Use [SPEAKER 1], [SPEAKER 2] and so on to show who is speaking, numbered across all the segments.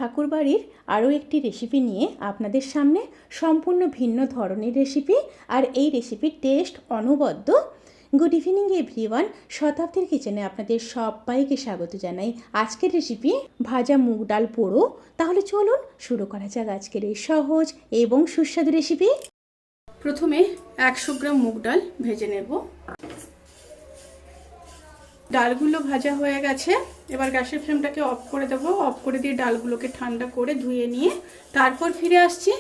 [SPEAKER 1] ঠাকুরবাড়ির আরও একটি রেসিপি নিয়ে আপনাদের সামনে। সম্পূর্ণ ভিন্ন ধরনের রেসিপি, আর এই রেসিপির টেস্ট অনবদ্য। গুড ইভিনিং এভরিওয়ান, শতাব্দীর কিচেনে আপনাদের সবাইকে স্বাগত জানাই। আজকের রেসিপি ভাজা মুগ ডাল পোড়ো। তাহলে চলুন শুরু করা যাক আজকের এই সহজ এবং সুস্বাদু রেসিপি।
[SPEAKER 2] প্রথমে 100 গ্রাম মুগ ডাল ভেজে নেব। ডালগুলো ভাজা হয়ে গেছে, এবার গ্যাসের ফ্লেমটাকে অফ করে দেবো। অফ করে দিয়ে ডালগুলোকে ঠান্ডা করে ধুয়ে নিয়ে তারপর ফিরে আসছি।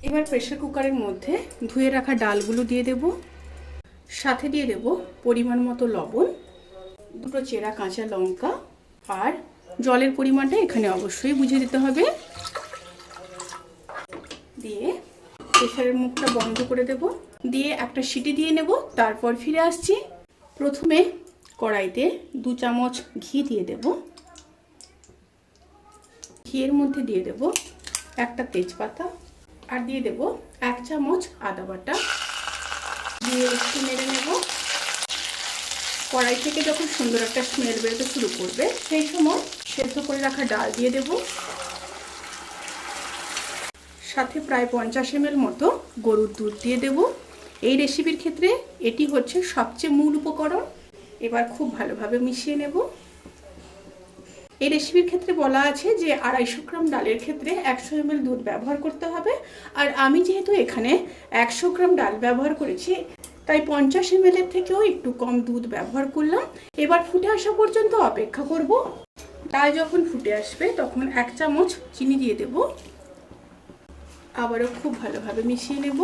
[SPEAKER 2] এবার প্রেসার কুকারের মধ্যে ধুয়ে রাখা ডালগুলো দিয়ে দেব, সাথে দিয়ে দেব পরিমাণ মতো লবণ, দুটো চেরা কাঁচা লঙ্কা, আর জলের পরিমাণটা এখানে অবশ্যই বুঝে দিতে হবে। দিয়ে প্রেসারের মুখটা বন্ধ করে দেব, দিয়ে একটা সিটি দিয়ে নেব, তারপর ফিরে আসছি। প্রথমে কড়াইতে 2 চামচ ঘি দিয়ে দেব। ঘিয়ের মধ্যে দিয়ে দেব একটা তেজপাতা, আর দিয়ে দেব 1 চামচ আদা বাটা। দিয়ে একটু নেড়ে নেব। কড়াই থেকে যখন সুন্দর একটা স্মেল বেরোতে শুরু করবে, সেই সময় সেদ্ধ করে রাখা ডাল দিয়ে দেব, সাথে প্রায় 50 ml মতো গরুর দুধ দিয়ে দেব। এই রেসিপির ক্ষেত্রে এটি হচ্ছে সবচেয়ে মূল উপকরণ। এবার খুব ভালোভাবে মিশিয়ে নেব। এই রেসিপির ক্ষেত্রে বলা আছে যে 250 গ্রাম ডালের ক্ষেত্রে 100 ml দুধ ব্যবহার করতে হবে, আর আমি যেহেতু এখানে 100 গ্রাম ডাল ব্যবহার করেছি, তাই 50 ml এর থেকেও একটু কম দুধ ব্যবহার করলাম। এবার ফুটে আসা পর্যন্ত অপেক্ষা করব। ডাল যখন ফুটে আসবে তখন 1 চামচ চিনি দিয়ে দেব। আবারও খুব ভালোভাবে মিশিয়ে নেব।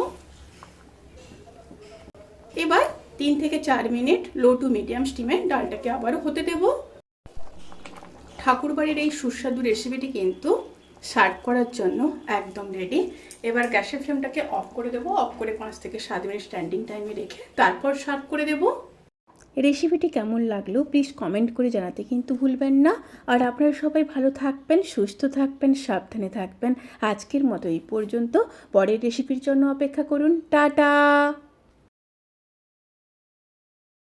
[SPEAKER 2] এবার 3 থেকে 4 মিনিট লো টু মিডিয়াম স্টিমে ডালটাকে আবারও হতে দেব। ঠাকুরবাড়ির এই সুস্বাদু রেসিপিটি কিন্তু সার্ভ করার জন্য একদম রেডি। এবার গ্যাসের ফ্লেমটাকে অফ করে দেব। অফ করে 5 থেকে 7 মিনিট স্ট্যান্ডিং টাইমে রেখে তারপর সার্ভ করে দেব।
[SPEAKER 1] রেসিপিটি কেমন লাগলো প্লিজ কমেন্ট করে জানাতে কিন্তু ভুলবেন না। আর আপনারা সবাই ভালো থাকবেন, সুস্থ থাকবেন, সাবধানে থাকবেন। আজকের মতো এই পর্যন্ত। পরের রেসিপির জন্য অপেক্ষা করুন। টাটা।